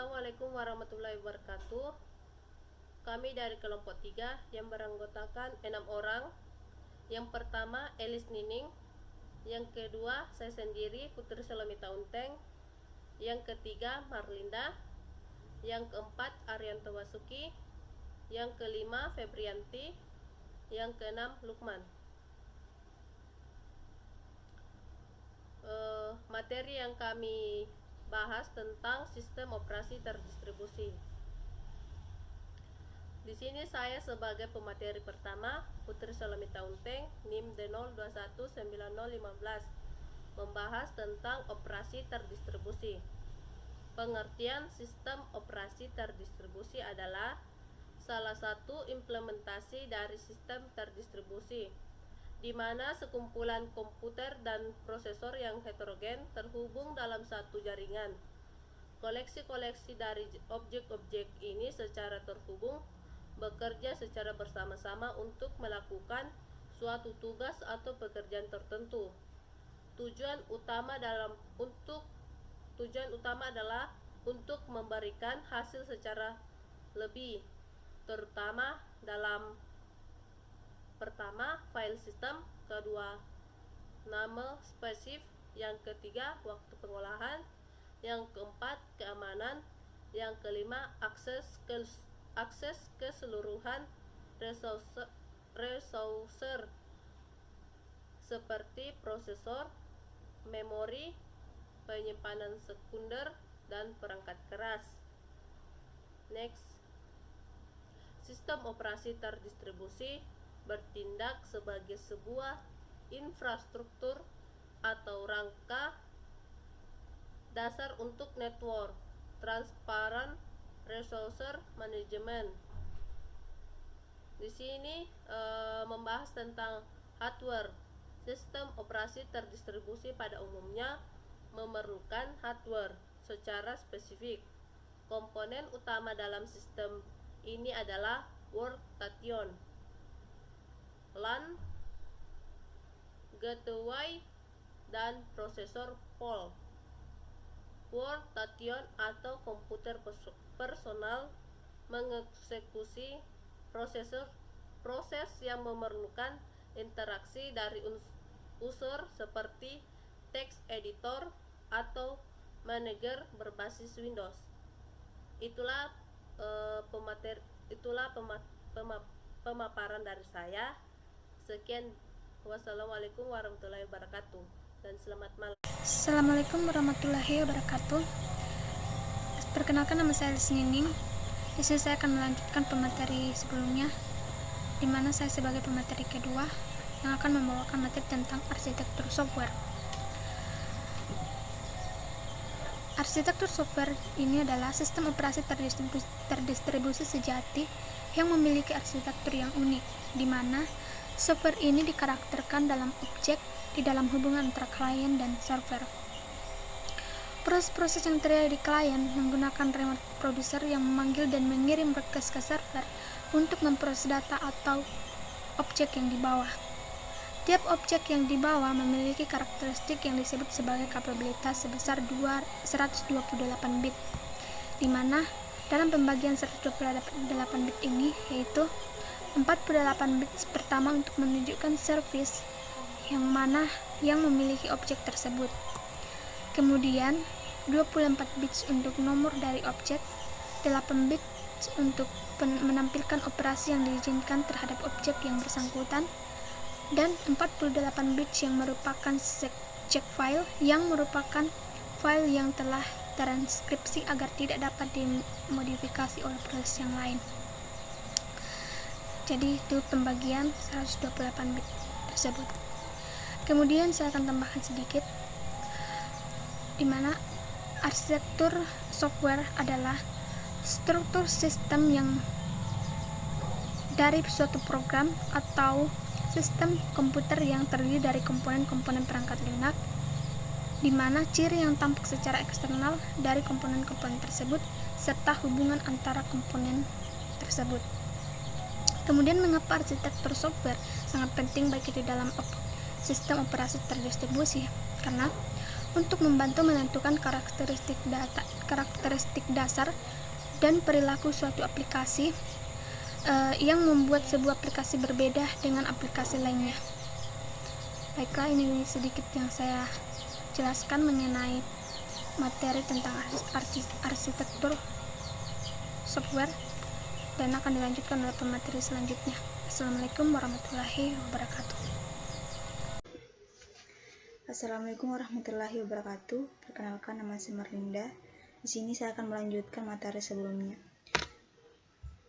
Assalamualaikum warahmatullahi wabarakatuh. Kami dari kelompok 3 yang beranggotakan 6 orang. Yang pertama Elis Nining, yang kedua saya sendiri Putri Solomita Unteng, yang ketiga Marlinda, yang keempat Arianto Wasuki, yang kelima Febrianti, yang keenam Lukman. Materi yang kami bahas tentang sistem operasi terdistribusi. Di sini saya sebagai pemateri pertama, Putri Solomita Unteng, NIM D02190015, membahas tentang operasi terdistribusi. Pengertian sistem operasi terdistribusi adalah salah satu implementasi dari sistem terdistribusi, di mana sekumpulan komputer dan prosesor yang heterogen terhubung dalam satu jaringan. Koleksi-koleksi dari objek-objek ini secara terhubung bekerja secara bersama-sama untuk melakukan suatu tugas atau pekerjaan tertentu. Tujuan utama adalah untuk memberikan hasil secara lebih, terutama dalam pertama file system, kedua nama spesifik, yang ketiga waktu pengolahan, yang keempat keamanan, yang kelima akses keseluruhan resource seperti prosesor, memori, penyimpanan sekunder, dan perangkat keras. Next, sistem operasi terdistribusi bertindak sebagai sebuah infrastruktur atau rangka dasar untuk network transparent resource management. Di sini membahas tentang hardware. Sistem operasi terdistribusi pada umumnya memerlukan hardware secara spesifik. Komponen utama dalam sistem ini adalah workstation, LAN, gateway, dan prosesor POL. Workstation atau komputer personal mengeksekusi proses yang memerlukan interaksi dari unsur seperti text editor atau manager berbasis Windows. Itulah pemaparan dari saya. Sekian, wassalamualaikum warahmatullahi wabarakatuh, dan selamat malam. Assalamualaikum warahmatullahi wabarakatuh. Perkenalkan, nama saya Elis Nining. Di sini saya akan melanjutkan pemateri sebelumnya, di mana saya sebagai pemateri kedua yang akan membawakan materi tentang arsitektur software. Arsitektur software ini adalah sistem operasi terdistribusi sejati yang memiliki arsitektur yang unik, di mana software ini dikarakterkan dalam objek di dalam hubungan antara klien dan server. Proses-proses yang terjadi di klien menggunakan remote producer yang memanggil dan mengirim request ke server untuk memproses data atau objek yang dibawa. Tiap objek yang dibawa memiliki karakteristik yang disebut sebagai kapabilitas sebesar 128 bit, di mana dalam pembagian 128 bit ini yaitu 48 bit pertama untuk menunjukkan service yang memiliki objek tersebut. Kemudian 24 bits untuk nomor dari objek, 8 bits untuk menampilkan operasi yang diizinkan terhadap objek yang bersangkutan, dan 48 bits yang merupakan check file, yang merupakan file yang telah transkripsi agar tidak dapat dimodifikasi oleh proses yang lain. Jadi itu pembagian 128 bit tersebut. Kemudian saya akan tambahkan sedikit, di mana arsitektur software adalah struktur sistem yang dari suatu program atau sistem komputer yang terdiri dari komponen-komponen perangkat lunak, di mana ciri yang tampak secara eksternal dari komponen-komponen tersebut serta hubungan antara komponen tersebut. Kemudian, mengapa arsitektur software sangat penting baik itu dalam sistem operasi terdistribusi? Karena untuk membantu menentukan karakteristik dasar dan perilaku suatu aplikasi yang membuat sebuah aplikasi berbeda dengan aplikasi lainnya. Baiklah, ini sedikit yang saya jelaskan mengenai materi tentang arsitektur software, dan akan dilanjutkan oleh pemateri selanjutnya. Assalamualaikum warahmatullahi wabarakatuh. Assalamualaikum warahmatullahi wabarakatuh. Perkenalkan, nama saya Marlinda. Di sini saya akan melanjutkan materi sebelumnya.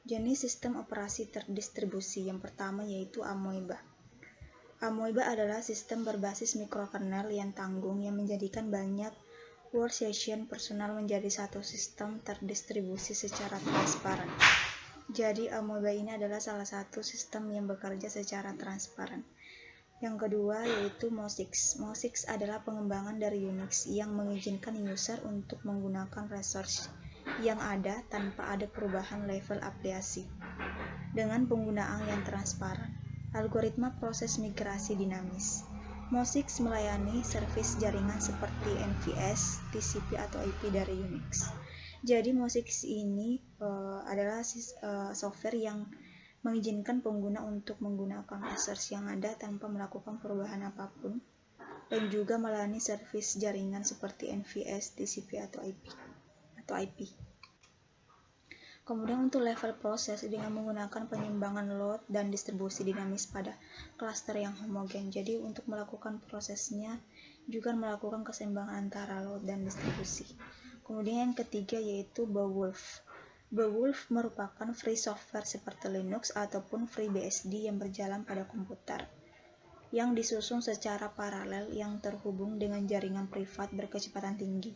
Jenis sistem operasi terdistribusi yang pertama yaitu Amoeba. Amoeba adalah sistem berbasis mikrokernel yang tanggung yang menjadikan banyak workstation personal menjadi satu sistem terdistribusi secara transparan. Jadi Amoeba ini adalah salah satu sistem yang bekerja secara transparan. Yang kedua yaitu Mosix. Mosix adalah pengembangan dari Unix yang mengizinkan user untuk menggunakan resource yang ada tanpa ada perubahan level aplikasi dengan penggunaan yang transparan. Algoritma proses migrasi dinamis. Mosix melayani servis jaringan seperti NVS, TCP atau IP dari Unix. Jadi Mosix ini adalah software yang mengizinkan pengguna untuk menggunakan resource yang ada tanpa melakukan perubahan apapun, dan juga melayani servis jaringan seperti NVS, TCP atau IP. Kemudian untuk level proses dengan menggunakan penyimbangan load dan distribusi dinamis pada klaster yang homogen. Jadi untuk melakukan prosesnya juga melakukan keseimbangan antara load dan distribusi. Kemudian yang ketiga yaitu Beowulf. Beowulf merupakan free software seperti Linux ataupun FreeBSD yang berjalan pada komputer, yang disusun secara paralel yang terhubung dengan jaringan privat berkecepatan tinggi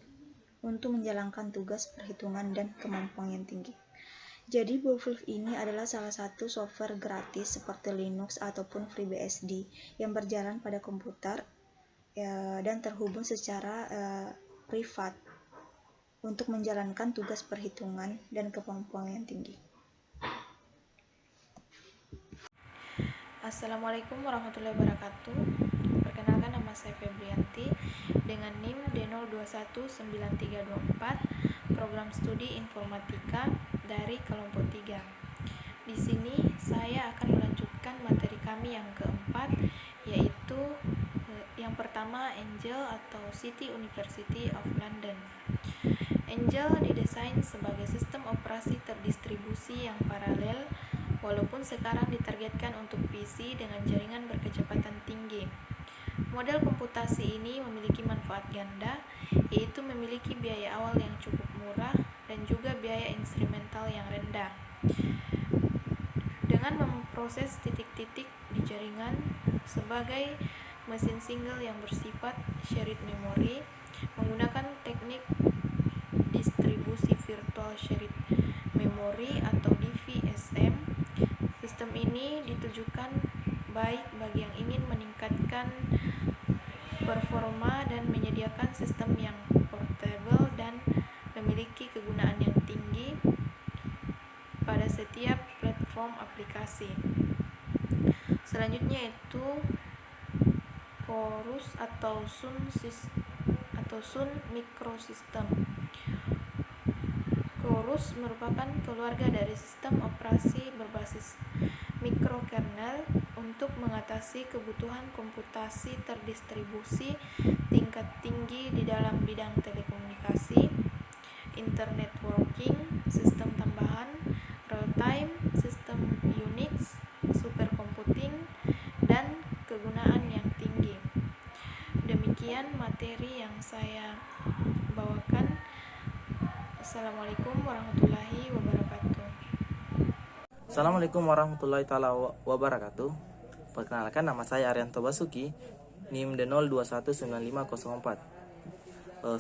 untuk menjalankan tugas perhitungan dan kemampuan yang tinggi. Jadi Beowulf ini adalah salah satu software gratis seperti Linux ataupun FreeBSD yang berjalan pada komputer dan terhubung secara privat untuk menjalankan tugas perhitungan dan kemampuan yang tinggi. Assalamualaikum warahmatullahi wabarakatuh. Perkenalkan, nama saya Febrianti dengan NIM D021934, program studi informatika dari kelompok 3. Di sini saya akan melanjutkan materi kami yang keempat, yaitu yang pertama Angel atau City University of London. Angel didesain sebagai sistem operasi terdistribusi yang paralel, walaupun sekarang ditargetkan untuk PC dengan jaringan berkecepatan tinggi. Model komputasi ini memiliki manfaat ganda, yaitu memiliki biaya awal yang cukup murah dan juga biaya instrumental yang rendah. Dengan memproses titik-titik di jaringan sebagai mesin single yang bersifat shared memory, menggunakan teknik distribusi virtual shared memory atau DVSM. Sistem ini ditujukan baik bagi yang ingin meningkatkan performa dan menyediakan sistem yang portable dan memiliki kegunaan yang tinggi pada setiap platform aplikasi. Selanjutnya itu Chorus atau Sun Microsystem. Chorus merupakan keluarga dari sistem operasi berbasis mikrokernel untuk mengatasi kebutuhan komputasi terdistribusi tingkat tinggi di dalam bidang telekomunikasi, internet working, sistem tambahan, real-time, sistem Unix, supercomputing, dan kegunaan yang tinggi. Demikian materi yang saya bawakan. Assalamualaikum warahmatullahi wabarakatuh. Assalamualaikum warahmatullahi wabarakatuh. Perkenalkan, nama saya Arianto Basuki, NIM D02195004.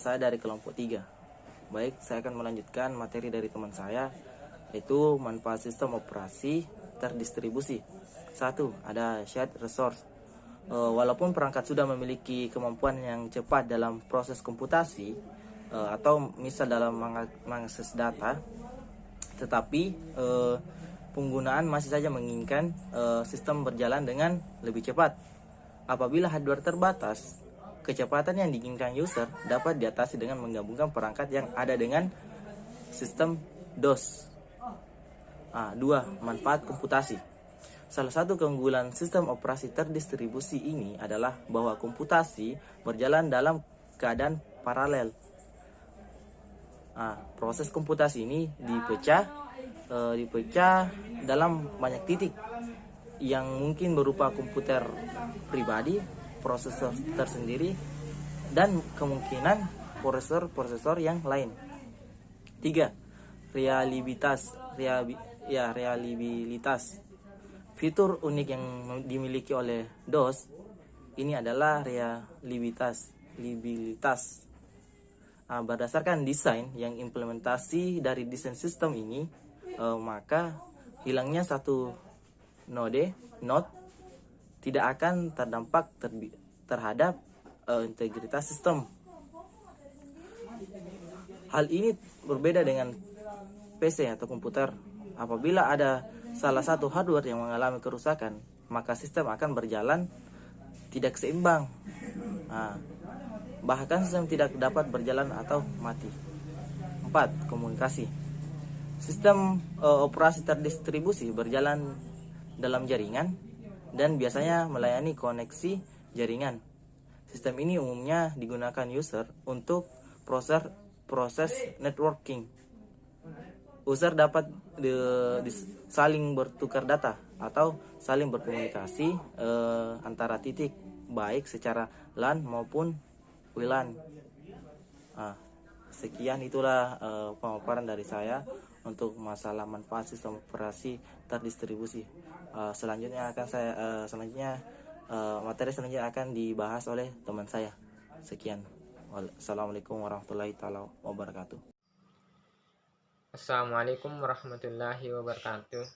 Saya dari kelompok 3. Baik, saya akan melanjutkan materi dari teman saya, yaitu manfaat sistem operasi terdistribusi. 1. Ada shared resource. Walaupun perangkat sudah memiliki kemampuan yang cepat dalam proses komputasi atau misal dalam mengakses data, tetapi penggunaan masih saja menginginkan sistem berjalan dengan lebih cepat. Apabila hardware terbatas, kecepatan yang diinginkan user dapat diatasi dengan menggabungkan perangkat yang ada dengan sistem DOS. 2. Manfaat komputasi. Salah satu keunggulan sistem operasi terdistribusi ini adalah bahwa komputasi berjalan dalam keadaan paralel. Proses komputasi ini dipecah dalam banyak titik yang mungkin berupa komputer pribadi, prosesor tersendiri, dan kemungkinan prosesor yang lain. 3. Reliabilitas. Fitur unik yang dimiliki oleh DOS ini adalah reliabilitas. Berdasarkan desain yang implementasi dari desain sistem ini, maka hilangnya satu node tidak akan terdampak terhadap integritas sistem. Hal ini berbeda dengan PC atau komputer. Apabila ada salah satu hardware yang mengalami kerusakan, maka sistem akan berjalan tidak seimbang. Bahkan sistem tidak dapat berjalan atau mati. 4. Komunikasi. Sistem operasi terdistribusi berjalan dalam jaringan dan biasanya melayani koneksi jaringan. Sistem ini umumnya digunakan user untuk proses networking. User dapat saling bertukar data atau saling berkomunikasi antara titik, baik secara LAN maupun WLAN. Sekian itulah pemaparan dari saya untuk masalah manfaat sistem operasi terdistribusi. Materi selanjutnya akan dibahas oleh teman saya. Sekian. Assalamualaikum warahmatullahi wabarakatuh. Assalamualaikum warahmatullahi wabarakatuh.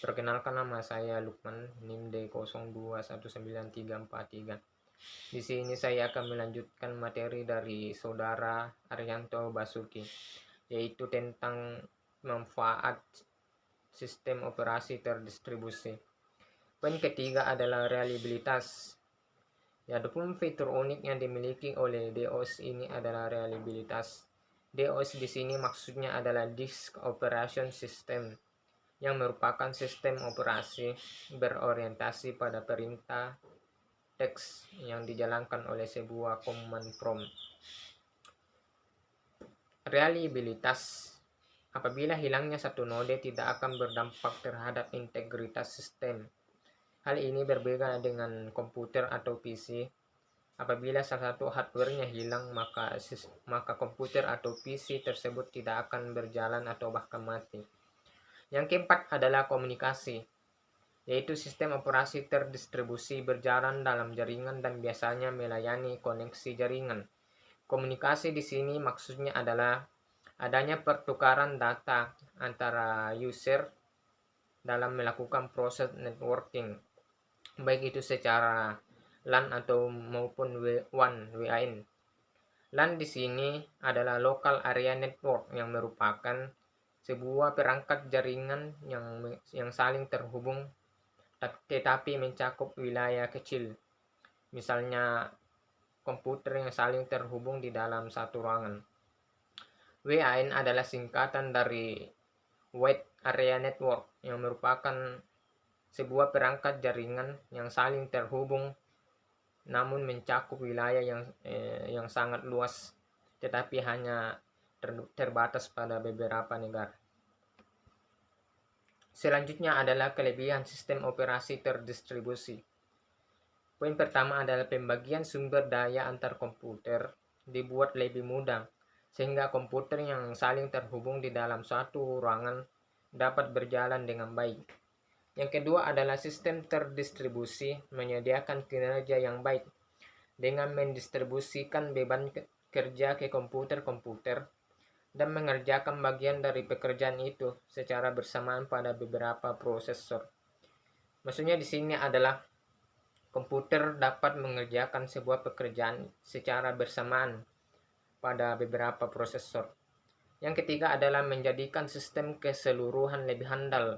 Perkenalkan, nama saya Lukman, NIM D02194343. Di sini saya akan melanjutkan materi dari saudara Arianto Basuki, yaitu tentang manfaat sistem operasi terdistribusi. Poin ketiga adalah reliabilitas. Adapun fitur unik yang dimiliki oleh DOS ini adalah reliabilitas. DOS di sini maksudnya adalah Disk Operation System, yang merupakan sistem operasi berorientasi pada perintah teks yang dijalankan oleh sebuah command prompt. Reliabilitas. Apabila hilangnya satu node tidak akan berdampak terhadap integritas sistem. Hal ini berbeda dengan komputer atau PC. Apabila salah satu hardware-nya hilang, maka komputer atau PC tersebut tidak akan berjalan atau bahkan mati. Yang keempat adalah komunikasi, yaitu sistem operasi terdistribusi berjalan dalam jaringan dan biasanya melayani koneksi jaringan. Komunikasi di sini maksudnya adalah adanya pertukaran data antara user dalam melakukan proses networking, baik itu secara LAN atau maupun WAN. LAN di sini adalah Local Area Network, yang merupakan sebuah perangkat jaringan yang saling terhubung tetapi mencakup wilayah kecil. Misalnya komputer yang saling terhubung di dalam satu ruangan. WAN adalah singkatan dari Wide Area Network, yang merupakan sebuah perangkat jaringan yang saling terhubung namun mencakup wilayah yang sangat luas, tetapi hanya terbatas pada beberapa negara. Selanjutnya adalah kelebihan sistem operasi terdistribusi. Poin pertama adalah pembagian sumber daya antar komputer dibuat lebih mudah, sehingga komputer yang saling terhubung di dalam suatu ruangan dapat berjalan dengan baik. Yang kedua adalah sistem terdistribusi menyediakan kinerja yang baik dengan mendistribusikan beban kerja ke komputer-komputer dan mengerjakan bagian dari pekerjaan itu secara bersamaan pada beberapa prosesor. Maksudnya di sini adalah komputer dapat mengerjakan sebuah pekerjaan secara bersamaan pada beberapa prosesor. Yang ketiga adalah menjadikan sistem keseluruhan lebih handal,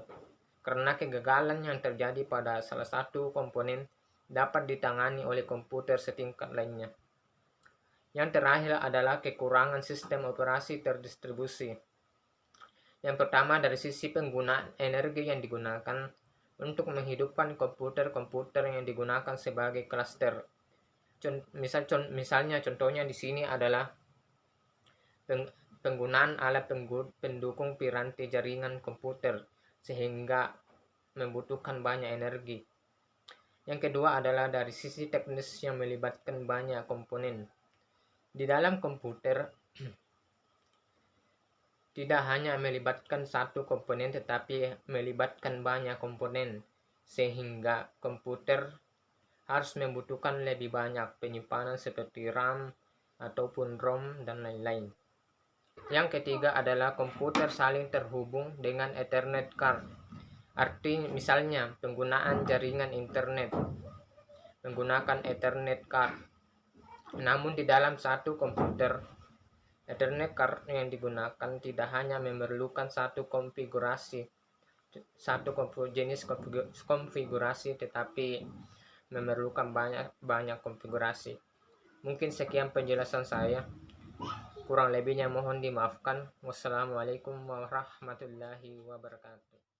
karena kegagalan yang terjadi pada salah satu komponen dapat ditangani oleh komputer setingkat lainnya. Yang terakhir adalah kekurangan sistem operasi terdistribusi. Yang pertama, dari sisi penggunaan energi yang digunakan untuk menghidupkan komputer-komputer yang digunakan sebagai klaster. Misalnya contohnya di sini adalah penggunaan alat pendukung piranti jaringan komputer sehingga membutuhkan banyak energi. Yang kedua adalah dari sisi teknis yang melibatkan banyak komponen. Di dalam komputer tidak hanya melibatkan satu komponen tetapi melibatkan banyak komponen sehingga komputer harus membutuhkan lebih banyak penyimpanan seperti RAM ataupun ROM dan lain-lain. Yang ketiga adalah komputer saling terhubung dengan Ethernet card. Artinya misalnya penggunaan jaringan internet menggunakan Ethernet card. Namun di dalam satu komputer, Ethernet card yang digunakan tidak hanya memerlukan satu jenis konfigurasi tetapi memerlukan banyak konfigurasi. Mungkin sekian penjelasan saya. Kurang lebihnya mohon dimaafkan. Wassalamualaikum warahmatullahi wabarakatuh.